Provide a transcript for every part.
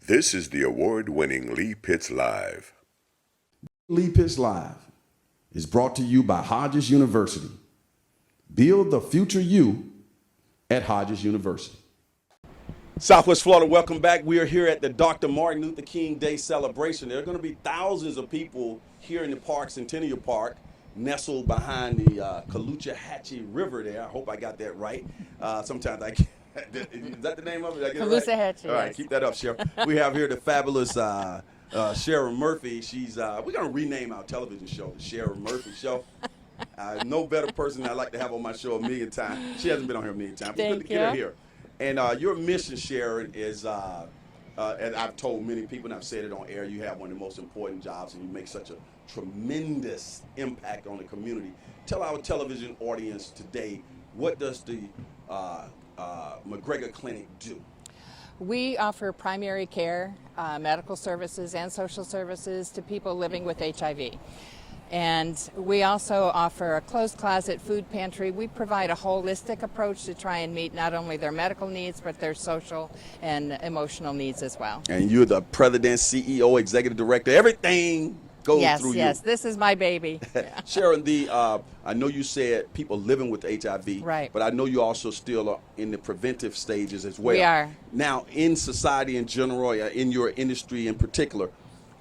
This is the award-winning Lee Pitts Live. Lee Pitts Live is brought to you by Hodges University. Build the future you at Hodges University. Southwest Florida, welcome back. We are here at the Dr. Martin Luther King Day celebration. There are going to be thousands of people here in the park, Centennial Park, nestled behind the Caloosahatchee River there. I hope I got that right. Sometimes I can't. Is that the name of it? Did I get it right? Caloosahatchee, All right, yes. keep that up, Sharon. We have here the fabulous Sharon Murphy. She's we're going to rename our television show the Sharon Murphy Show. No better person I'd like to have on my show a million times. She hasn't been on here a million times. It's good to get her here. And your mission, Sharon, is, and I've told many people, and I've said it on air, you have one of the most important jobs, and you make such a tremendous impact on the community. Tell our television audience today, what does the McGregor Clinic do? We offer primary care, medical services, and social services to people living with HIV. And we also offer a closed closet food pantry. We provide a holistic approach to try and meet not only their medical needs, but their social and emotional needs as well. And you're the president, CEO, executive director, everything goes through you. Yes, this is my baby. Yeah. Sharon, I know you said people living with HIV, right? But I know you also still are in the preventive stages as well. We are. Now, in society in general, in your industry in particular,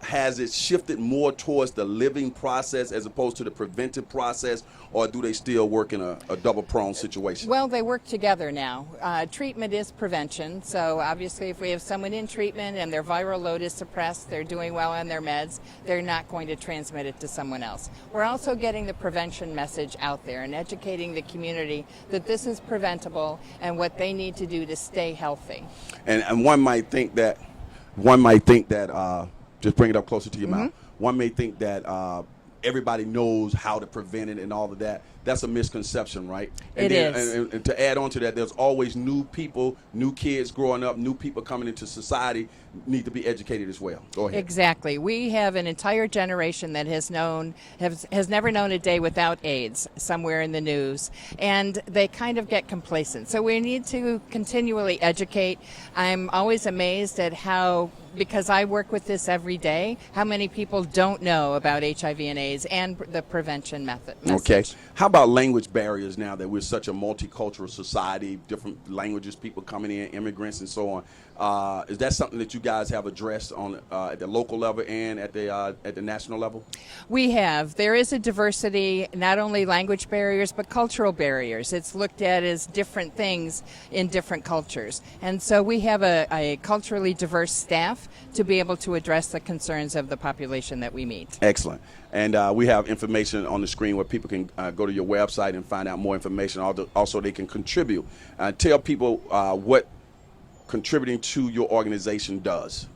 has it shifted more towards the living process as opposed to the preventive process, or do they still work in a double-pronged situation? Well, they work together now. Treatment is prevention, so obviously if we have someone in treatment and their viral load is suppressed, they're doing well on their meds, they're not going to transmit it to someone else. We're also getting the prevention message out there and educating the community that this is preventable and what they need to do to stay healthy. And one might think that just bring it up closer to your mouth. One may think that everybody knows how to prevent it and all of that. That's a misconception, right? And And to add on to that, there's always new people, new kids growing up, new people coming into society need to be educated as well. Go ahead. Exactly. We have an entire generation that has never known a day without AIDS somewhere in the news, and they kind of get complacent. So we need to continually educate. I'm always amazed at how, because I work with this every day, how many people don't know about HIV and AIDS and the prevention message. Okay. How about language barriers now that we're such a multicultural society, different languages, people coming in, immigrants and so on? Is that something that you guys have addressed on at the local level and at the national level? We have. There is a diversity, not only language barriers, but cultural barriers. It's looked at as different things in different cultures. And so we have a culturally diverse staff to be able to address the concerns of the population that we meet. Excellent. And we have information on the screen where people can go to your website and find out more information. Also, they can contribute. Tell people what contributing to your organization does.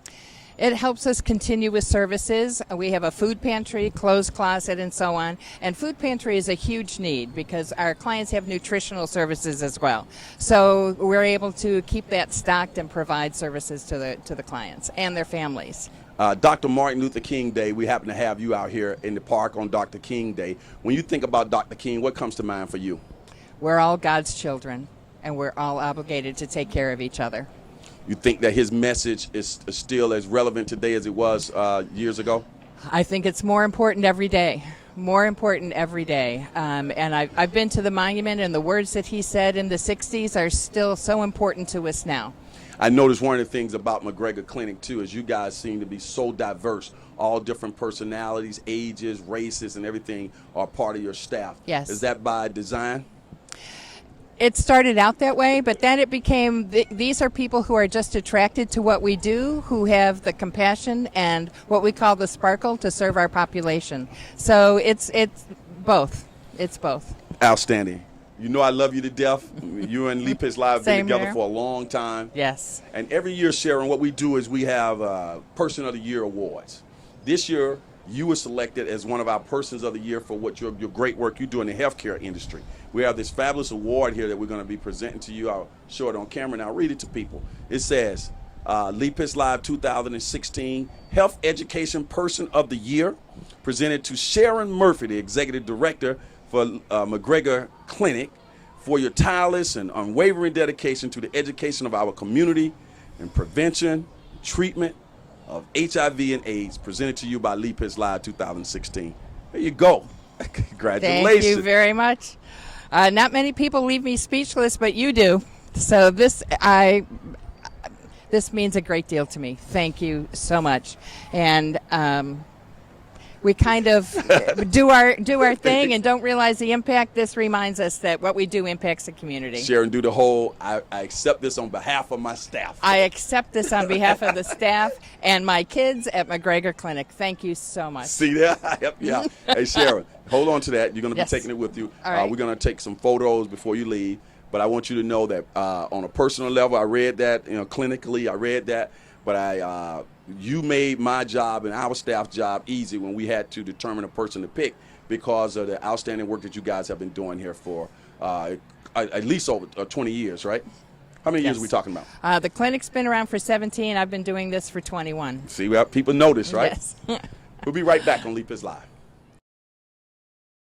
It helps us continue with services. We have a food pantry, clothes closet, and so on. And food pantry is a huge need because our clients have nutritional services as well. So we're able to keep that stocked and provide services to the clients and their families. Dr. Martin Luther King Day, we happen to have you out here in the park on Dr. King Day. When you think about Dr. King, what comes to mind for you? We're all God's children, and we're all obligated to take care of each other. You think that his message is still as relevant today as it was years ago? I think it's more important every day. More important every day. And I've been to the monument, and the words that he said in the 60s are still so important to us now. I noticed one of the things about McGregor Clinic, too, is you guys seem to be so diverse. All different personalities, ages, races, and everything are part of your staff. Yes. Is that by design? It started out that way, but then it became, these are people who are just attracted to what we do, who have the compassion and what we call the sparkle to serve our population. So it's both. It's both. Outstanding. You know I love you to death. You and Lee Pitts Live have been together here for a long time. Yes. And every year, Sharon, what we do is we have Person of the Year awards. This year, you were selected as one of our Persons of the Year for what your great work you do in the healthcare industry. We have this fabulous award here that we're going to be presenting to you. I'll show it on camera and I'll read it to people. It says, Lee Pitts Live 2016 Health Education Person of the Year, presented to Sharon Murphy, the Executive Director for McGregor Clinic, for your tireless and unwavering dedication to the education of our community and prevention, treatment of HIV and AIDS, presented to you by Lee Pitts Live 2016. There you go. Congratulations. Thank you very much. Not many people leave me speechless, but you do. So this means a great deal to me. Thank you so much. And we kind of do our thing and don't realize the impact. This reminds us that what we do impacts the community. Sharon, do the whole, I accept this on behalf of my staff. I accept this on behalf of the staff and my kids at McGregor Clinic. Thank you so much. See that? Yeah. Hey, Sharon, hold on to that. You're going to Yes. be taking it with you. All right. We're going to take some photos before you leave. But I want you to know that on a personal level, I read that, clinically, I read that. But you made my job and our staff's job easy when we had to determine a person to pick because of the outstanding work that you guys have been doing here for at least over 20 years, right? How many years are we talking about? The clinic's been around for 17. I've been doing this for 21. See, people notice, right? Yes. We'll be right back on Lee Pitts Live.